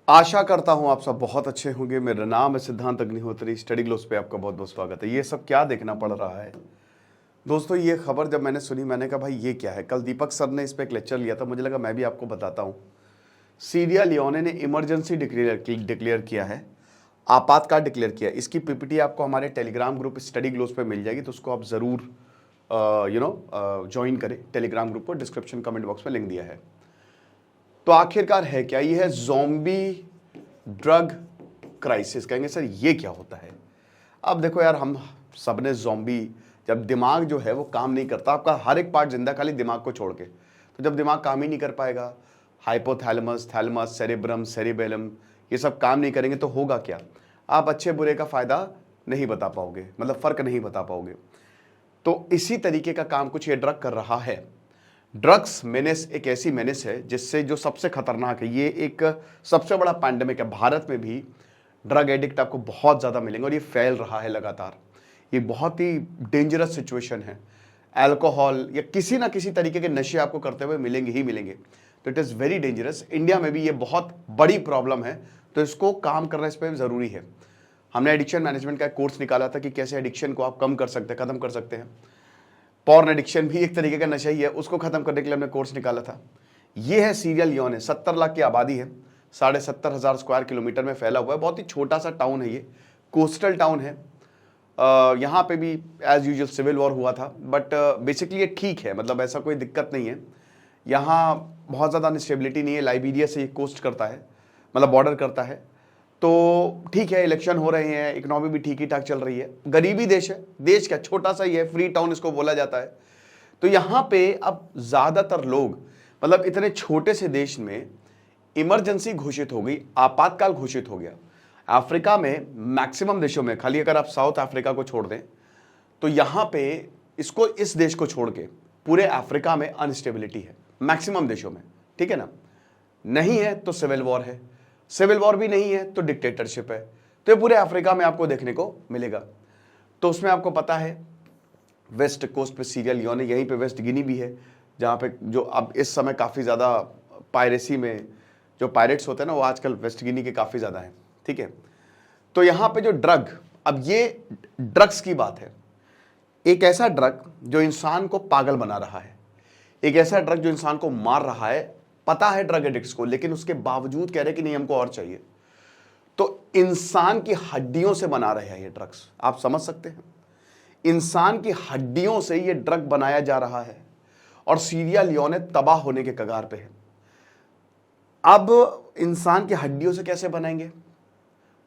आशा करता हूं आप सब बहुत अच्छे होंगे। मेरा नाम है सिद्धांत अग्निहोत्री। स्टडी ग्लोस पे आपका बहुत बहुत स्वागत है। ये सब क्या देखना पड़ रहा है दोस्तों? ये खबर जब मैंने सुनी मैंने कहा भाई ये क्या है। कल दीपक सर ने इस पर एक लेक्चर लिया था, मुझे लगा मैं भी आपको बताता हूँ। सीरिया लियोने ने इमरजेंसी डिक्लेयर किया है, आपातकाल डिक्लेयर किया। इसकी पीपीटी आपको हमारे टेलीग्राम ग्रुप स्टडी ग्लोस पे मिल जाएगी, तो उसको आप ज़रूर ज्वाइन करें। टेलीग्राम ग्रुप को डिस्क्रिप्शन कमेंट बॉक्स में लिंक दिया है। तो आखिरकार है क्या? ये है ज़ॉम्बी ड्रग क्राइसिस। कहेंगे सर ये क्या होता है? अब देखो यार, हम सब ने ज़ॉम्बी, जब दिमाग जो है वो काम नहीं करता, आपका हर एक पार्ट जिंदा खाली दिमाग को छोड़ के, तो जब दिमाग काम ही नहीं कर पाएगा, हाइपोथैलेमस, थैलेमस, सेरेब्रम, सेरिबेलम, ये सब काम नहीं करेंगे तो होगा क्या? आप अच्छे बुरे का फायदा नहीं बता पाओगे, मतलब फर्क नहीं बता पाओगे। तो इसी तरीके का काम कुछ ये ड्रग कर रहा है। ड्रग्स मेनेस एक ऐसी मेनेस है जिससे जो सबसे खतरनाक है, ये एक सबसे बड़ा पैंडेमिक है। भारत में भी ड्रग एडिक्ट आपको बहुत ज़्यादा मिलेंगे और ये फैल रहा है लगातार। ये बहुत ही डेंजरस सिचुएशन है। अल्कोहल या किसी ना किसी तरीके के नशे आपको करते हुए मिलेंगे ही मिलेंगे, तो it is very dangerous. India में भी ये बहुत बड़ी प्रॉब्लम है, तो इसको काम करना इस पर ज़रूरी है। हमने एडिक्शन मैनेजमेंट का एक कोर्स निकाला था कि कैसे एडिक्शन को आप कम कर सकते हैं, ख़त्म कर सकते हैं। पॉर्न एडिक्शन भी एक तरीके का नशा ही है, उसको खत्म करने के लिए हमने कोर्स निकाला था। ये है सीरिया लियोने, 70 लाख की आबादी है, 70,500 स्क्वायर किलोमीटर में फैला हुआ है। बहुत ही छोटा सा टाउन है, ये कोस्टल टाउन है। यहाँ पे भी एज यूजुअल सिविल वॉर हुआ था, बट बेसिकली ये ठीक है, मतलब ऐसा कोई दिक्कत नहीं है। यहाँ बहुत ज़्यादा अनस्टेबिलिटी नहीं है। लाइबेरिया से ये कोस्ट करता है, मतलब बॉर्डर करता है, तो ठीक है। इलेक्शन हो रहे हैं, इकोनॉमी भी ठीक ही ठाक चल रही है। गरीबी देश है, देश क्या छोटा सा ही है, फ्री टाउन इसको बोला जाता है। तो यहाँ पे अब ज़्यादातर लोग, मतलब इतने छोटे से देश में इमरजेंसी घोषित हो गई, आपातकाल घोषित हो गया। अफ्रीका में मैक्सिमम देशों में, खाली अगर आप साउथ अफ्रीका को छोड़ दें, तो यहाँ पे इसको, इस देश को छोड़ के पूरे अफ्रीका में अनस्टेबिलिटी है मैक्सिमम देशों में, ठीक है ना। नहीं है तो सिविल वॉर है, सिविल वॉर भी नहीं है तो डिक्टेटरशिप है। तो ये पूरे अफ्रीका में आपको देखने को मिलेगा। तो उसमें आपको पता है वेस्ट कोस्ट पे सीरिया लियोने, यहीं पे वेस्ट गिनी भी है, जहाँ पे जो अब इस समय काफ़ी ज़्यादा पायरेसी में जो पायरेट्स होते हैं ना, वो आजकल वेस्ट गिनी के काफ़ी ज़्यादा हैं, ठीक है। तो यहाँ पे जो ड्रग, अब ये ड्रग्स की बात है। एक ऐसा ड्रग जो इंसान को पागल बना रहा है, एक ऐसा ड्रग जो इंसान को मार रहा है। पता है ड्रग एडिक्ट्स को, लेकिन उसके बावजूद कह रहे कि नहीं हमको और चाहिए। तो इंसान की हड्डियों से बना रहे हैं ये ड्रग्स, आप समझ सकते हैं। इंसान की हड्डियों से ये ड्रग बनाया जा रहा है और सीरिया लियोने तबाह होने के कगार पे है। अब इंसान की हड्डियों से कैसे बनाएंगे?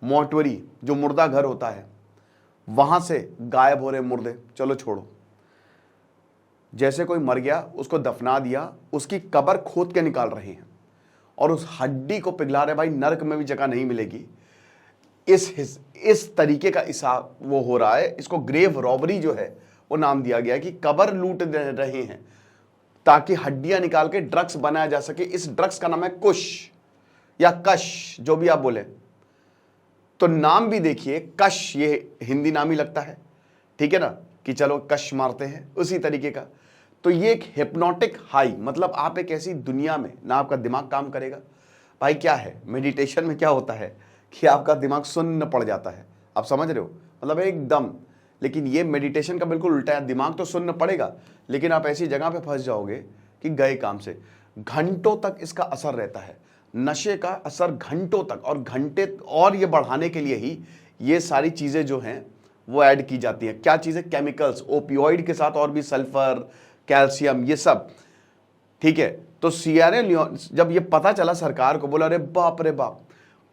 मोर्टुअरी, जो मुर्दा घर होता है, वहां से गायब हो रहे मुर्दे, चलो छोड़ो, जैसे कोई मर गया उसको दफना दिया, उसकी कब्र खोद के निकाल रहे हैं और उस हड्डी को पिघला रहे। भाई नरक में भी जगह नहीं मिलेगी। इस तरीके का हिसाब वो हो रहा है। इसको ग्रेव रॉबरी जो है वो नाम दिया गया है, कि कब्र लूट रहे हैं ताकि हड्डियां निकाल के ड्रग्स बनाया जा सके। इस ड्रग्स का नाम है कुश या कश, जो भी आप बोले। तो नाम भी देखिए, कश, ये हिंदी नाम ही लगता है, ठीक है ना, कि चलो कश मारते हैं, उसी तरीके का। तो ये एक हिप्नोटिक हाई, मतलब आप एक ऐसी दुनिया में ना आपका दिमाग काम करेगा। भाई क्या है, मेडिटेशन में क्या होता है कि आपका दिमाग सुन्न पड़ जाता है, आप समझ रहे हो, मतलब एकदम। लेकिन ये मेडिटेशन का बिल्कुल उल्टा है। दिमाग तो सुन्न पड़ेगा, लेकिन आप ऐसी जगह पे फंस जाओगे कि गए काम से। घंटों तक इसका असर रहता है, नशे का असर घंटों तक, और घंटे, और ये बढ़ाने के लिए ही ये सारी चीज़ें जो हैं वो ऐड की जाती हैं। क्या चीज़ें? केमिकल्स, ओपियोइड के साथ और भी सल्फर, कैल्शियम, ये सब, ठीक है। तो सिएरा लियोन, जब ये पता चला सरकार को, बोला अरे बाप रे बाप।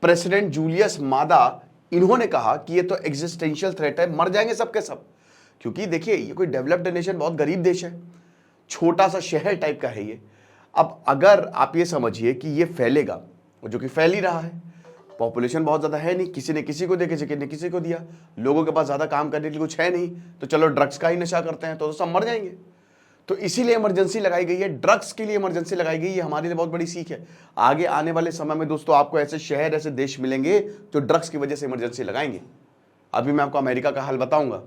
प्रेसिडेंट जूलियस मादा, इन्होंने कहा कि ये तो एग्जिस्टेंशियल थ्रेट है, मर जाएंगे सब के सब। क्योंकि देखिए ये कोई डेवलप्ड नेशन, बहुत गरीब देश है, छोटा सा शहर टाइप का है ये। अब अगर आप ये समझिए कि ये फैलेगा, जो कि फैल ही रहा है, पॉपुलेशन बहुत ज़्यादा है नहीं, किसी ने किसी को दिया, किसी ने किसी को दिया, लोगों के पास ज़्यादा काम करने के लिए कुछ है नहीं, तो चलो ड्रग्स का ही नशा करते हैं, तो सब मर जाएंगे। तो इसीलिए इमरजेंसी लगाई गई है, ड्रग्स के लिए इमरजेंसी लगाई गई है। हमारे लिए बहुत बड़ी सीख है। आगे आने वाले समय में दोस्तों आपको ऐसे शहर, ऐसे देश मिलेंगे जो ड्रग्स की वजह से इमरजेंसी लगाएंगे। अभी मैं आपको अमेरिका का हाल बताऊंगा।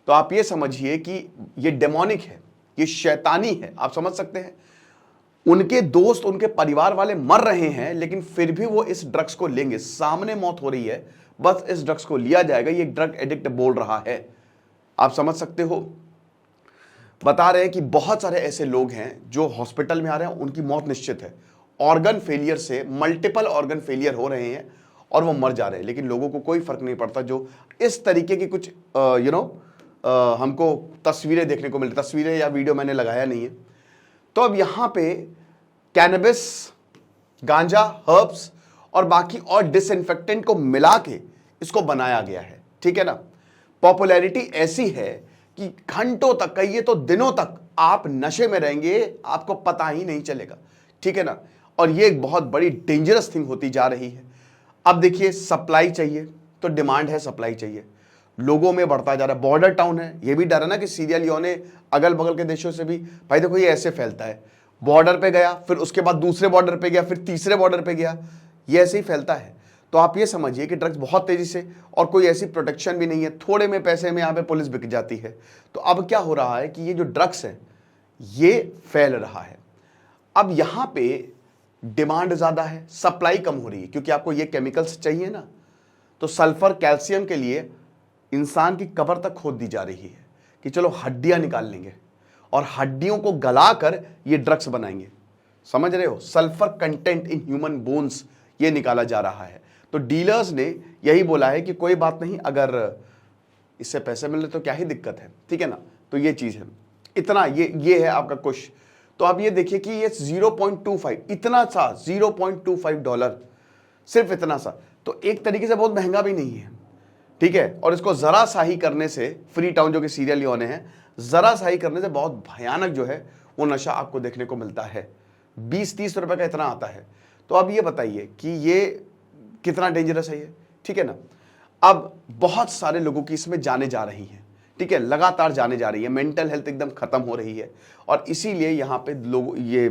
तो आप ये समझिए कि ये डेमोनिक है, ये शैतानी है, आप समझ सकते हैं। उनके दोस्त, उनके परिवार वाले मर रहे हैं, लेकिन फिर भी वो इस ड्रग्स को लेंगे। सामने मौत हो रही है, बस इस ड्रग्स को लिया जाएगा। ये ड्रग एडिक्ट बोल रहा है। आप समझ सकते हो। बता रहे हैं कि बहुत सारे ऐसे लोग हैं जो हॉस्पिटल में आ रहे हैं, उनकी मौत निश्चित है। ऑर्गन फेलियर से मल्टीपल ऑर्गन फेलियर हो रहे हैं और वो मर जा रहे हैं, लेकिन लोगों को कोई फर्क नहीं पड़ता। जो इस तरीके की कुछ हमको तस्वीरें देखने को मिलती, तस्वीरें या वीडियो मैंने लगाया नहीं है। तो अब यहां पे कैनबिस, गांजा, हर्ब्स और बाकी और डिसइंफेक्टेंट को मिला के इसको बनाया गया है, ठीक है ना। पॉपुलैरिटी ऐसी है कि घंटों तक, कहिए तो दिनों तक आप नशे में रहेंगे, आपको पता ही नहीं चलेगा, ठीक है ना। और ये एक बहुत बड़ी डेंजरस थिंग होती जा रही है। अब देखिए, सप्लाई चाहिए तो डिमांड है, सप्लाई चाहिए, लोगों में बढ़ता जा रहा है। बॉर्डर टाउन है, ये भी डर है ना कि सीरिया लियोने अगल बगल के देशों से भी, भाई देखो ये ऐसे फैलता है, बॉर्डर पे गया, फिर उसके बाद दूसरे बॉर्डर पे गया, फिर तीसरे बॉर्डर पे गया, ये ऐसे ही फैलता है। तो आप ये समझिए कि ड्रग्स बहुत तेजी से, और कोई ऐसी प्रोटेक्शन भी नहीं है, थोड़े में पैसे में यहाँ पे पुलिस बिक जाती है। तो अब क्या हो रहा है कि ये जो ड्रग्स है ये फैल रहा है। अब यहाँ पे डिमांड ज्यादा है, सप्लाई कम हो रही है, क्योंकि आपको ये केमिकल्स चाहिए ना। तो सल्फर, कैल्शियम के लिए इंसान की कब्र तक खोद दी जा रही है कि चलो हड्डियां निकाल लेंगे और हड्डियों को गलाकर ये ड्रग्स बनाएंगे। समझ रहे हो, sulphur content in human bones ये निकाला जा रहा है। तो डीलर्स ने यही बोला है कि कोई बात नहीं, अगर इससे पैसे मिल रहे तो क्या ही दिक्कत है, ठीक है ना। तो ये चीज है, इतना ये है आपका कुछ। तो आप ये देखिए कि ये 0.25, इतना सा $0.25, सिर्फ इतना सा। तो एक तरीके से बहुत महंगा भी नहीं है, ठीक है। और इसको जरा सा ही करने से, फ्री टाउन जो कि सीरिया लियोने हैं, जरा सा ही करने से बहुत भयानक जो है वो नशा आपको देखने को मिलता है। 20-30 रुपए का इतना आता है। तो अब ये बताइए कि ये कितना डेंजरस है ये, ठीक है ना। अब बहुत सारे लोगों की इसमें जाने जा रही हैं, ठीक है, लगातार जाने जा रही है, मेंटल हेल्थ एकदम खत्म हो रही है। और इसीलिए यहाँ पे लोग ये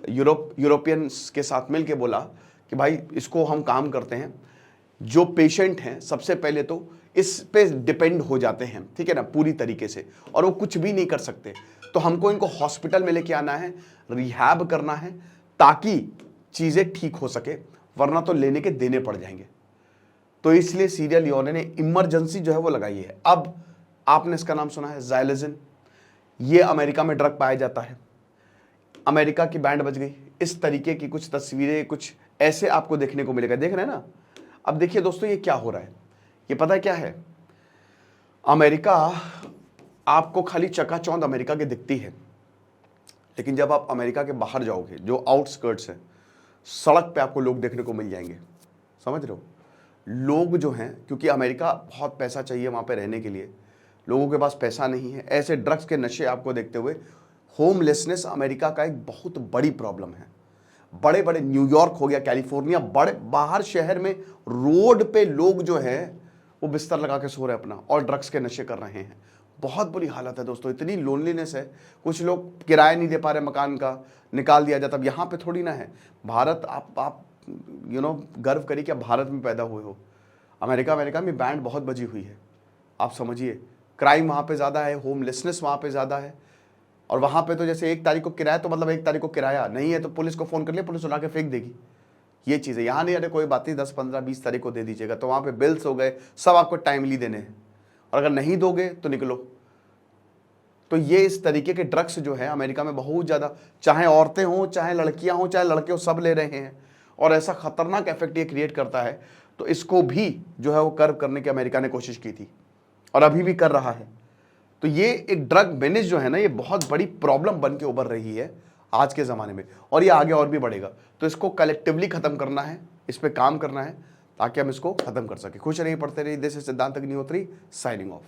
यूरोपियंस के साथ मिलके बोला कि भाई इसको हम काम करते हैं। जो पेशेंट हैं सबसे पहले तो इस पे डिपेंड हो जाते हैं, ठीक है ना, पूरी तरीके से, और वो कुछ भी नहीं कर सकते। तो हमको इनको हॉस्पिटल में लेके आना है, रिहैब करना है, ताकि चीजें ठीक हो सके, वरना तो लेने के देने पड़ जाएंगे। तो इसलिए सीरिया लियोने ने इमरजेंसी जो है वो लगाई है। अब आपने इसका नाम सुना है, ज़ाइलोसिन। ये अमेरिका में ड्रग पाया जाता है, अमेरिका की बैंड बज गई। इस तरीके की कुछ तस्वीरें, कुछ ऐसे आपको देखने को मिलेगा, देख रहे हैं ना। अब देखिए दोस्तों, ये क्या हो रहा है, ये पता है क्या है। अमेरिका आपको खाली चकाचौंध अमेरिका की दिखती है, लेकिन जब आप अमेरिका के बाहर जाओगे, जो आउटस्कर्ट्स है, सड़क पे आपको लोग देखने को मिल जाएंगे। समझ रहे हो, लोग जो हैं, क्योंकि अमेरिका बहुत पैसा चाहिए वहाँ पे रहने के लिए, लोगों के पास पैसा नहीं है। ऐसे ड्रग्स के नशे आपको देखते हुए होमलेसनेस अमेरिका का एक बहुत बड़ी प्रॉब्लम है। बड़े बड़े न्यूयॉर्क हो गया, कैलिफोर्निया, बड़े बाहर शहर में रोड पे लोग जो हैं वो बिस्तर लगा के सो रहे अपना, और ड्रग्स के नशे कर रहे हैं। बहुत बुरी हालत है दोस्तों, इतनी लोनलीनेस है। कुछ लोग किराया नहीं दे पा रहे मकान का, निकाल दिया जाता। अब यहाँ पे थोड़ी ना है भारत, आप गर्व करिए कि आप भारत में पैदा हुए हो। अमेरिका में बैंड बहुत बजी हुई है। आप समझिए, क्राइम वहाँ पे ज़्यादा है, होमलेसनेस वहाँ पे ज़्यादा है। और वहाँ पे तो जैसे 1 तारीख को किराया, तो मतलब 1 तारीख को किराया नहीं है तो पुलिस को फ़ोन कर लिया, पुलिस उड़ा के फेंक देगी। ये चीज़ है। यहाँ नहीं, अरे कोई बात नहीं, 10, 15, 20 तारीख को दे दीजिएगा। तो वहाँ पे बिल्स हो गए, सब आपको टाइमली देने हैं, और अगर नहीं दोगे तो निकलो। तो ये इस तरीके के ड्रग्स जो है अमेरिका में बहुत ज़्यादा, चाहे औरतें हों, चाहे लड़कियाँ हों, चाहे लड़के हो, सब ले रहे हैं। और ऐसा खतरनाक इफेक्ट ये क्रिएट करता है। तो इसको भी जो है वो कर्व करने की अमेरिका ने कोशिश की थी, और अभी भी कर रहा है। तो ये एक ड्रग मेनेज जो है ना, ये बहुत बड़ी प्रॉब्लम बन के उभर रही है आज के ज़माने में, और ये आगे और भी बढ़ेगा। तो इसको कलेक्टिवली ख़त्म करना है, इस पर काम करना है, ताकि हम इसको ख़त्म कर सकें। खुश रहिए, पढ़ते रहिए। दिस इज सिद्धांत अग्निहोत्री, साइनिंग ऑफ।